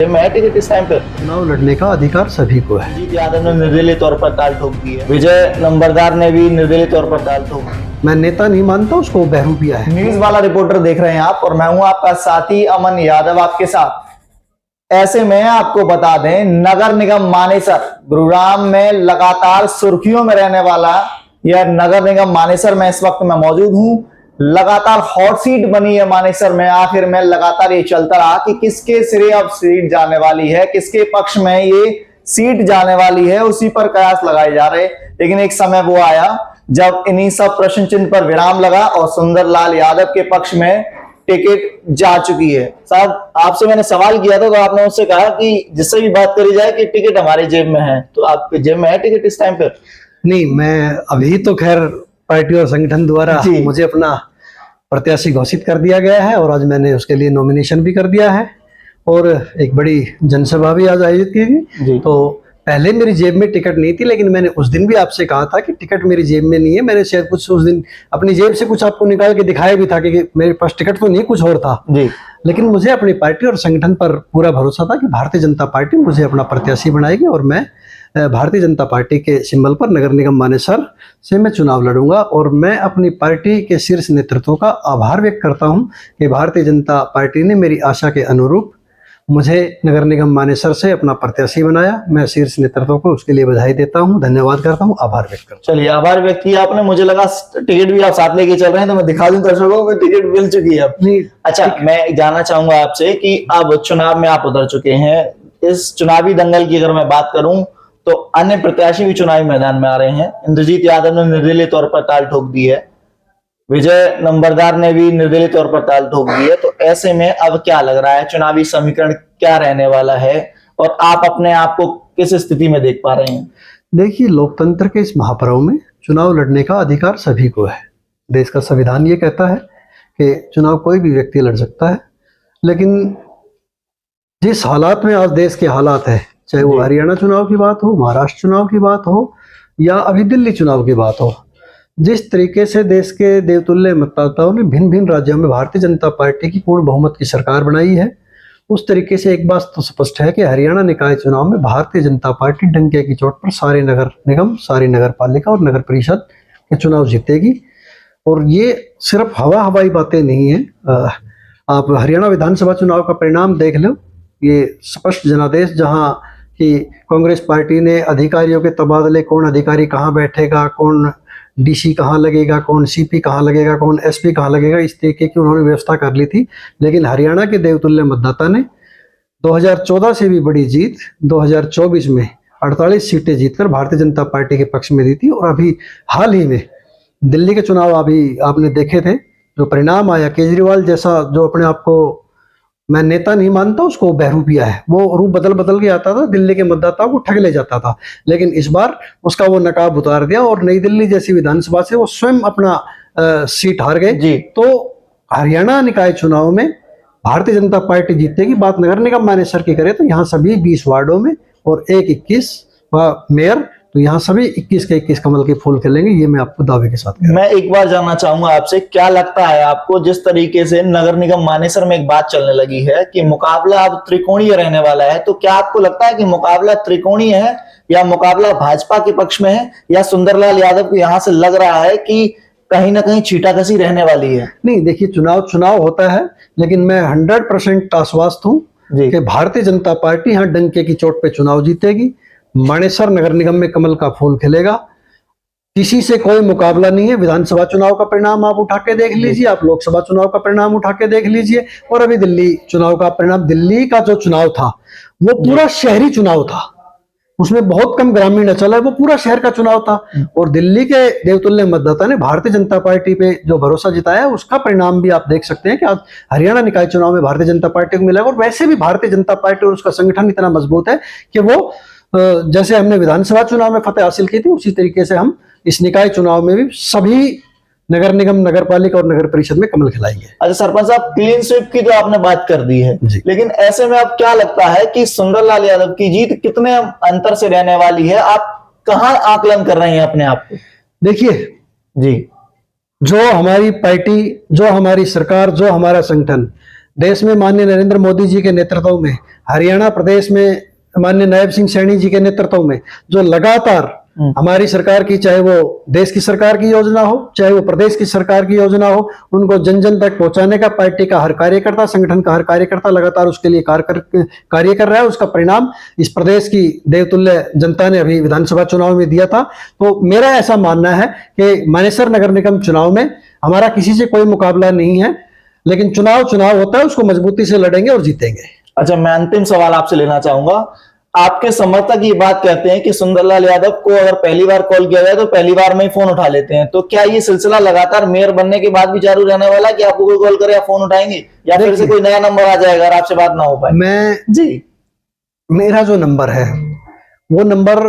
मैं टिकट इस टाइम पे चुनाव लड़ने का अधिकार सभी को है। अजीत यादव ने निर्दलीय तौर पर ताल ठोक दी है। विजय नंबरदार ने भी निर्दलीय तौर पर ताल ठोक दी। मैं नेता नहीं मानता उसको, बहरूपिया है। न्यूज वाला रिपोर्टर देख रहे हैं आप और मैं हूं आपका साथी अमन यादव आपके साथ। ऐसे में आपको बता दें, नगर निगम मानेसर गुरुग्राम में लगातार सुर्खियों में रहने वाला यह नगर निगम मानेसर में इस वक्त मैं मौजूद हूं। लगातार हॉट सीट बनी है मानेसर में। आखिर में लगातार ये चलता रहा कि किसके सिरे अब सीट जाने वाली है, किसके पक्ष में ये सीट जाने वाली है, उसी पर कयास लगाए जा रहे। लेकिन एक समय वो आया जब इन्हीं सब प्रश्न चिन्ह पर विराम लगा और सुंदरलाल यादव के पक्ष में टिकट जा चुकी है। साहब, आपसे मैंने सवाल किया था तो आपने मुझसे कहा कि जिससे भी बात करी जाए कि टिकट हमारी जेब में है, तो आपके जेब में है टिकट इस टाइम पे? नहीं, मैं अभी तो खैर पार्टी और संगठन द्वारा मुझे अपना प्रत्याशी घोषित कर दिया गया है और आज मैंने उसके लिए नॉमिनेशन भी कर दिया है और एक बड़ी जनसभा भी आज आयोजित की गई। तो पहले मेरी जेब में टिकट नहीं थी, लेकिन मैंने उस दिन भी आपसे कहा था कि टिकट मेरी जेब में नहीं है। मैंने शायद कुछ उस दिन अपनी जेब से कुछ आपको निकाल के दिखाया भी था कि मेरे पास टिकट तो नहीं, कुछ और था जी। लेकिन मुझे अपनी पार्टी और संगठन पर पूरा भरोसा था कि भारतीय जनता पार्टी मुझे अपना प्रत्याशी बनाएगी और मैं भारतीय जनता पार्टी के सिंबल पर नगर निगम मानेसर से मैं चुनाव लड़ूंगा। और मैं अपनी पार्टी के शीर्ष नेतृत्व का आभार व्यक्त करता हूं कि भारतीय जनता पार्टी ने मेरी आशा के अनुरूप मुझे नगर निगम मानेसर से अपना प्रत्याशी बनाया। मैं शीर्ष नेतृत्व को उसके लिए बधाई देता हूं, धन्यवाद करता हूं, आभार व्यक्त करता हूं। चलिए, आभार व्यक्त किया आपने। मुझे लगा टिकट भी आप साथ लेके चल रहे हैं तो मैं दिखा दूं दर्शकों को टिकट मिल चुकी है अपनी। अच्छा, मैं जानना चाहूंगा आपसे कि अब चुनाव में आप उतर चुके हैं। इस चुनावी दंगल की अगर मैं बात करूं तो अन्य प्रत्याशी भी चुनावी मैदान में आ रहे हैं। इंद्रजीत यादव ने निर्दलीय तौर पर ताल ठोक दी है, विजय नंबरदार ने भी निर्दलीय तौर पर ताल ठोक दी है। तो ऐसे में अब क्या लग रहा है, चुनावी समीकरण क्या रहने वाला है और आप अपने आप को किस स्थिति में देख पा रहे हैं? देखिए, लोकतंत्र के इस महापर्व में चुनाव लड़ने का अधिकार सभी को है। देश का संविधान ये कहता है कि चुनाव कोई भी व्यक्ति लड़ सकता है, लेकिन जिस हालात में आज देश के हालात है, चाहे वो हरियाणा चुनाव की बात हो, महाराष्ट्र चुनाव की बात हो या अभी दिल्ली चुनाव की बात हो, जिस तरीके से देश के देवतुल्य मतदाताओं ने भिन्न भिन्न राज्यों में भारतीय जनता पार्टी की पूर्ण बहुमत की सरकार बनाई है, उस तरीके से एक बात तो स्पष्ट है कि हरियाणा निकाय चुनाव में भारतीय जनता पार्टी डंके की चोट पर सारे नगर निगम, सारी नगर पालिका और नगर परिषद के चुनाव जीतेगी। और ये सिर्फ हवाई बातें नहीं है। आप हरियाणा विधानसभा चुनाव का परिणाम देख लो, ये स्पष्ट जनादेश, जहां कि कांग्रेस पार्टी ने अधिकारियों के तबादले, कौन अधिकारी कहाँ बैठेगा, कौन डीसी कहाँ लगेगा, कौन सीपी कहाँ लगेगा, कौन एसपी कहाँ लगेगा, इस तरीके की उन्होंने व्यवस्था कर ली थी। लेकिन हरियाणा के देवतुल्य मतदाता ने 2014 से भी बड़ी जीत 2024 में 48 सीटें जीतकर भारतीय जनता पार्टी के पक्ष में दी थी। और अभी हाल ही में दिल्ली के चुनाव अभी आपने देखे थे, जो परिणाम आया, केजरीवाल जैसा जो अपने आप को मैं नेता नहीं मानता उसको, बहरूपिया है, वो रूप बदल के आता था, दिल्ली के मतदाताओं को ठग ले जाता था। लेकिन इस बार उसका वो नकाब उतार दिया और नई दिल्ली जैसी विधानसभा से वो स्वयं अपना सीट हार गए। तो हरियाणा निकाय चुनाव में भारतीय जनता पार्टी जीतेगी। बात नगर निगम मानेसर की करें तो यहाँ सभी 20 वार्डों में और 21 मेयर, तो यहाँ सभी 21 के 21 कमल के फूल खिलेंगे। ये मैं आपको दावे के साथ कह रहा हूं। मैं एक बार जानना चाहूंगा आपसे, क्या लगता है आपको, जिस तरीके से नगर निगम मानेसर में एक बात चलने लगी है कि मुकाबला अब त्रिकोणीय रहने वाला है, तो क्या आपको लगता है कि मुकाबला त्रिकोणीय है या मुकाबला भाजपा के पक्ष में है, या सुंदरलाल यादव को यहाँ से लग रहा है कि कहीं ना कहीं छींटाकशी रहने वाली है? नहीं, देखिए, चुनाव होता है, लेकिन मैं 100% आश्वस्त हूँ कि भारतीय जनता पार्टी यहाँ डंके की चोट पे चुनाव जीतेगी। मानेसर नगर निगम में कमल का फूल खिलेगा, किसी से कोई मुकाबला नहीं है। विधानसभा चुनाव का परिणाम आप उठा के देख लीजिए, आप लोकसभा चुनाव का परिणाम उठा के देख लीजिए, और अभी दिल्ली चुनाव का परिणाम। दिल्ली का जो चुनाव था वो पूरा शहरी चुनाव था, उसमें बहुत कम ग्रामीण अचल है, वो पूरा शहर का चुनाव था। और दिल्ली के देवतुल्य मतदाता ने भारतीय जनता पार्टी पे जो भरोसा जिताया, उसका परिणाम भी आप देख सकते हैं कि आज हरियाणा निकाय चुनाव में भारतीय जनता पार्टी को मिलेगा। और वैसे भी भारतीय जनता पार्टी और उसका संगठन इतना मजबूत है कि वो जैसे हमने विधानसभा चुनाव में फतेह हासिल की थी, उसी तरीके से हम इस निकाय चुनाव में भी सभी नगर निगम, नगर पालिका और नगर परिषद में कमल खिलाएंगे। अच्छा सरपंच साहब, क्लीन स्वीप की तो आपने बात कर दी है, लेकिन ऐसे में अब क्या लगता है कि सुंदरलाल यादव की जीत कितने अंतर से रहने वाली है? आप कहां आकलन कर रहे हैं अपने आप को? देखिए जी, जो हमारी पार्टी, जो हमारी सरकार, जो हमारा संगठन देश में माननीय नरेंद्र मोदी जी के नेतृत्व में, हरियाणा प्रदेश में माननीय नायब सिंह सैनी जी के नेतृत्व में जो लगातार हमारी सरकार की, चाहे वो देश की सरकार की योजना हो, चाहे वो प्रदेश की सरकार की योजना हो, उनको जन जन तक पहुंचाने का पार्टी का हर कार्यकर्ता, संगठन का हर कार्यकर्ता लगातार उसके लिए कार्य कर रहा है। उसका परिणाम इस प्रदेश की देवतुल्य जनता ने अभी विधानसभा चुनाव में दिया था। तो मेरा ऐसा मानना है कि मानेसर नगर निगम चुनाव में हमारा किसी से कोई मुकाबला नहीं है, लेकिन चुनाव होता है, उसको मजबूती से लड़ेंगे और जीतेंगे। अच्छा, मैं अंतिम सवाल आपसे लेना चाहूंगा। आपके समर्थक ये बात कहते हैं कि सुंदरलाल यादव को अगर पहली बार कॉल किया जाए तो पहली बार में ही फोन उठा लेते हैं, तो क्या ये सिलसिला लगातार मेयर बनने के बाद भी जारी रहने वाला है कि आपको कोई कॉल करे आप फोन उठाएंगे, या फिर से कोई नया नंबर आ जाएगा अगर आपसे बात ना हो पाए? मेरा जो नंबर है वो नंबर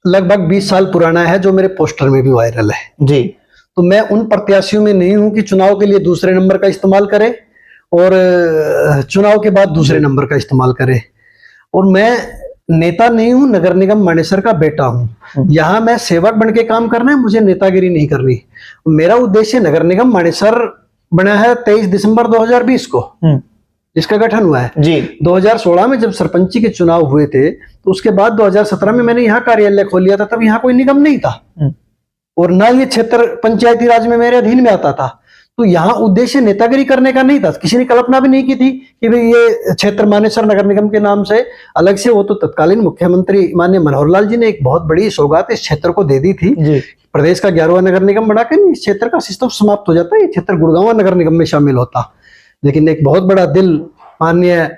लगभग 20 साल पुराना है, जो मेरे पोस्टर में भी वायरल है जी। तो मैं उन प्रत्याशियों में नहीं हूं कि चुनाव के लिए दूसरे नंबर का इस्तेमाल करे और चुनाव के बाद दूसरे नंबर का इस्तेमाल करे। और मैं नेता नहीं हूं, नगर निगम मानेसर का बेटा हूं। यहां मैं सेवक बन के काम करना है, मुझे नेतागिरी नहीं करनी। मेरा उद्देश्य नगर निगम मानेसर बना है 23 दिसंबर 2020 को, जिसका गठन हुआ है जी। 2016 में जब सरपंची के चुनाव हुए थे तो उसके बाद 2017 में मैंने यहाँ कार्यालय खोल लिया था। तब यहाँ कोई निगम नहीं था और ना ये क्षेत्र पंचायती राज में मेरे अधीन में आता था। तो यहाँ उद्देश्य नेतागिरी करने का नहीं था। किसी ने कल्पना भी नहीं की थी कि भाई ये क्षेत्र मानेसर नगर निगम के नाम से अलग से, वो तो तत्कालीन मुख्यमंत्री माननीय मनोहर लाल जी ने एक बहुत बड़ी सौगात इस क्षेत्र को दे दी थी जी। प्रदेश का 11वां नगर निगम बनाकर इस क्षेत्र का सिस्टम समाप्त हो जाता है, ये क्षेत्र गुड़गांव नगर निगम में शामिल होता। लेकिन एक बहुत बड़ा दिल माननीय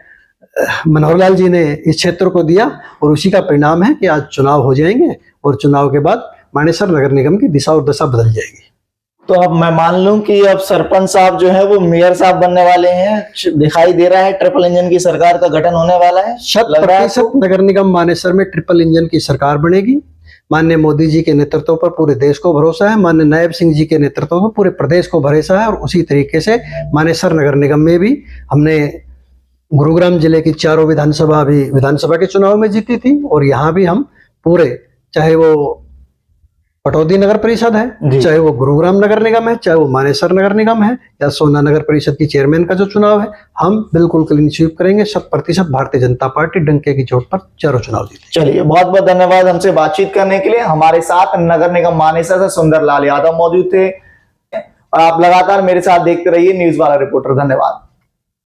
मनोहर लाल जी ने इस क्षेत्र को दिया और उसी का परिणाम है कि आज चुनाव हो जाएंगे और चुनाव के बाद मानेसर नगर निगम की दिशा और दशा बदल जाएगी। तो अब मैं मान लूं कि अब सरपंच साहब जो है वो मेयर साहब बनने वाले हैं। दिखाई दे रहा है ट्रिपल इंजन की सरकार का गठन होने वाला है। 100% नगर निगम मानेसर में ट्रिपल इंजन की सरकार बनेगी। माननीय मोदी जी के नेतृत्व पर पूरे देश को भरोसा है, माननीय नायब सिंह जी के नेतृत्व पर पूरे प्रदेश को भरोसा है। और उसी तरीके से मानेसर नगर निगम में भी हमने गुरुग्राम जिले की चारों विधानसभा अभी विधानसभा के चुनाव में जीती थी और यहाँ भी हम पूरे, चाहे वो पटौदी नगर परिषद है, चाहे वो गुरुग्राम नगर निगम है, चाहे वो मानेसर नगर निगम है या सोना नगर परिषद की चेयरमैन का जो चुनाव है, हम बिल्कुल क्लीन स्वीप करेंगे। 100% भारतीय जनता पार्टी डंके की चोट पर चारों चुनाव जीते। चलिए, बहुत बहुत धन्यवाद हमसे बातचीत करने के लिए। हमारे साथ नगर निगम मानेसर से सुंदरलाल यादव मौजूद थे और आप लगातार मेरे साथ देखते रहिए न्यूज़ वाला रिपोर्टर। धन्यवाद।